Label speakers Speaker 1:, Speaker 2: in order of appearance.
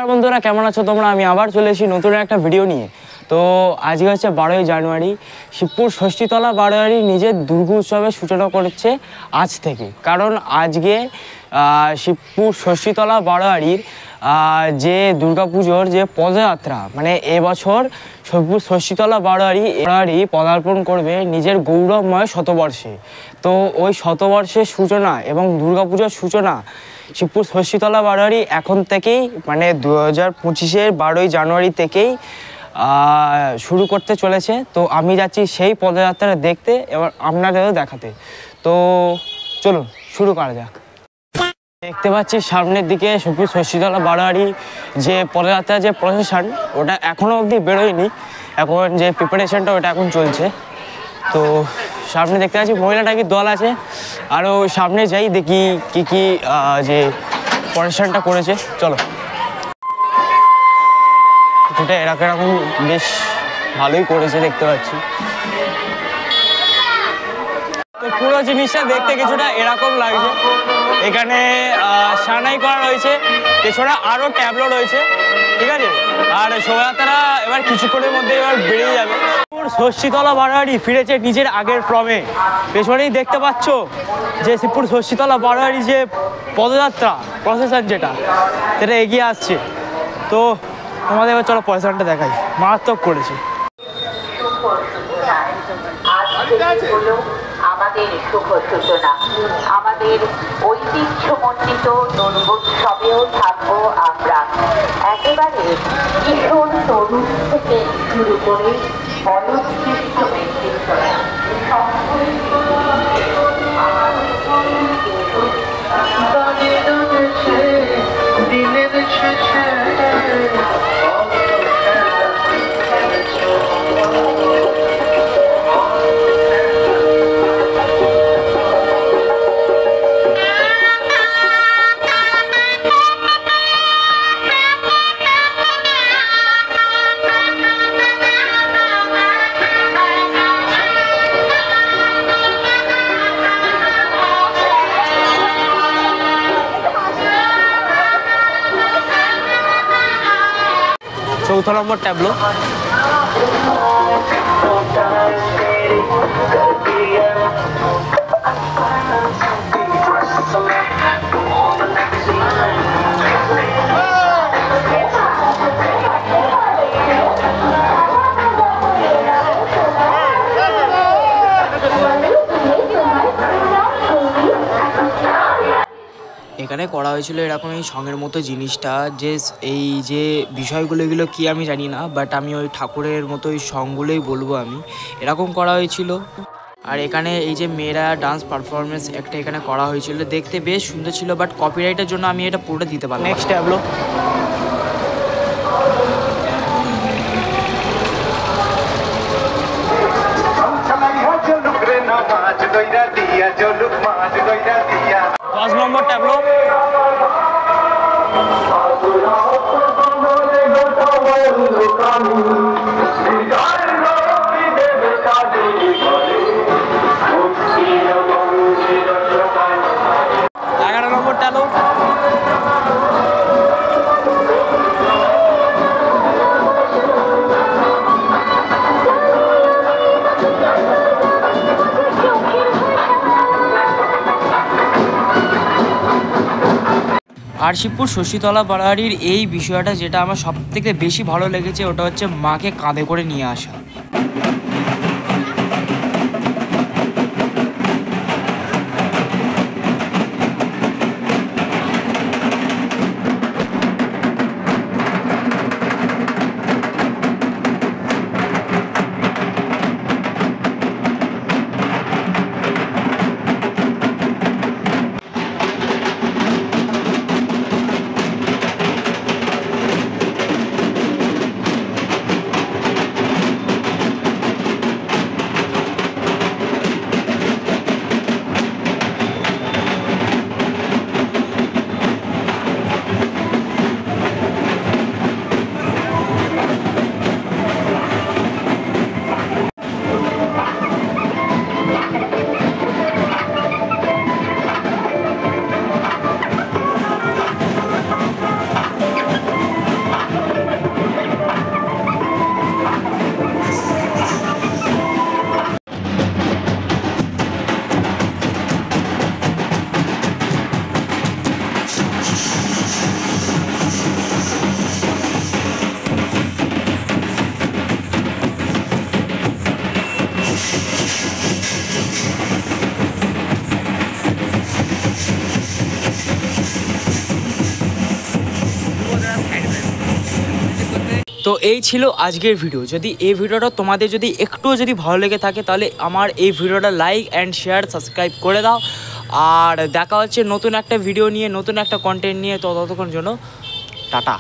Speaker 1: নমস্কার বন্ধুরা, কেমন আছো তোমরা? আমি আবার চলে এসেছি নতুন একটা ভিডিও নিয়ে। তো আজকে হচ্ছে 12ই জানুয়ারি। শিবপুর ষষ্ঠীতলা বারোয়ারি নিজের দুর্গা উৎসবের সূচনা করেছে আজ থেকে। কারণ আজকে শিবপুর ষষ্ঠীতলা বারোয়ারির যে দুর্গাপুজোর যে পদযাত্রা, মানে এবছর শিবপুর ষষ্ঠীতলা বারোয়ারি পদার্পণ করবে নিজের গৌরবময় শতবর্ষে। তো ওই শতবর্ষের সূচনা এবং দুর্গাপুজোর সূচনা শিবপুর ষষ্ঠীতলা বারোয়ারি এখন থেকেই, মানে 2025-এর 12ই জানুয়ারি থেকেই শুরু করতে চলেছে। তো আমি যাচ্ছি সেই পদযাত্রা দেখতে, এবার আপনাদেরও দেখাতে। তো চলুন শুরু করা যাক। দেখতে পাচ্ছি সামনের দিকে শিবপুর ষষ্ঠীতলা বারোয়ারি যে পদযাত্রার যে প্রসেশন, ওটা এখনও অবধি বেরোয়নি। এখন যে প্রিপারেশনটা ওটা এখন চলছে। তো সামনে দেখতে পাচ্ছি মহিলাটাকে দল আছে। আরও সামনে যাই, দেখি কি কি যে প্রসেশনটা করেছে। চলো, যেটা এরকম বেশ ভালোই করেছে দেখতে পাচ্ছি। তো পুরো জিনিসটা দেখতে কিছুটা এরকম লাগছে। এখানে সানাই করা রয়েছে, এছাড়া আরও ট্যাবলো রয়েছে, ঠিক আছে। আর শোভাযাত্রা এবার কিছুক্ষণের মধ্যে এবার বেরিয়ে যাবে। ষষ্ঠীতলা বারোয়ারি ফিরেছে নিজের আগের ফর্মে। পেছনেই দেখতে পাচ্ছ যে শিবপুর ষষ্ঠীতলা বারোয়ারি যে পদযাত্রা প্রসেশন যেটা সেটা এগিয়ে আসছে। তো আমাদের এবার চলো প্রসেশনটা দেখাই, মারাত্মক করেছে।
Speaker 2: আমাদের শুভ সূচনা, আমাদের ঐতিহ্যমণ্ডিত দুর্গোৎসবেও থাকবো আমরা একেবারে কিশোর তরুণ থেকে শুরু করে বয়োজ্যেষ্ঠ ব্যক্তিরা
Speaker 1: চৌথ নম্বর ট্যাবলো। এখানে করা হয়েছিল এরকম এই সঙ্গের মতো জিনিসটা, যে এই যে বিষয়গুলো এগুলো কি আমি জানি না, বাট আমি ওই ঠাকুরের মতো ওই সঙ্গগুলোই বলবো আমি। এরকম করা হয়েছিল। আর এখানে এই যে মেয়েরা ডান্স পারফরমেন্স একটা এখানে করা হয়েছিল, দেখতে বেশ সুন্দর ছিল, বাট কপিরাইটের জন্য আমি এটা পুরোটা দিতে পারলাম। Next tableau. পাঁচ নম্বর ট্যাবলো। এগারো নম্বর ট্যাবলো। আর শিবপুর ষষ্ঠীতলা বারোয়ারির এই বিষয়টা যেটা আমার সব থেকে বেশি ভালো লেগেছে, ওটা হচ্ছে মাকে কাঁধে করে নিয়ে আসা। তো এই ছিল আজকের ভিডিও। যদি এই ভিডিওটা তোমাদের যদি একটুও যদি ভালো লেগে থাকে তাহলে আমার এই ভিডিওটা লাইক অ্যান্ড শেয়ার সাবস্ক্রাইব করে দাও। আর দেখা হচ্ছে নতুন একটা ভিডিও নিয়ে, নতুন একটা কন্টেন্ট নিয়ে। তো ততক্ষণ জন্য টাটা।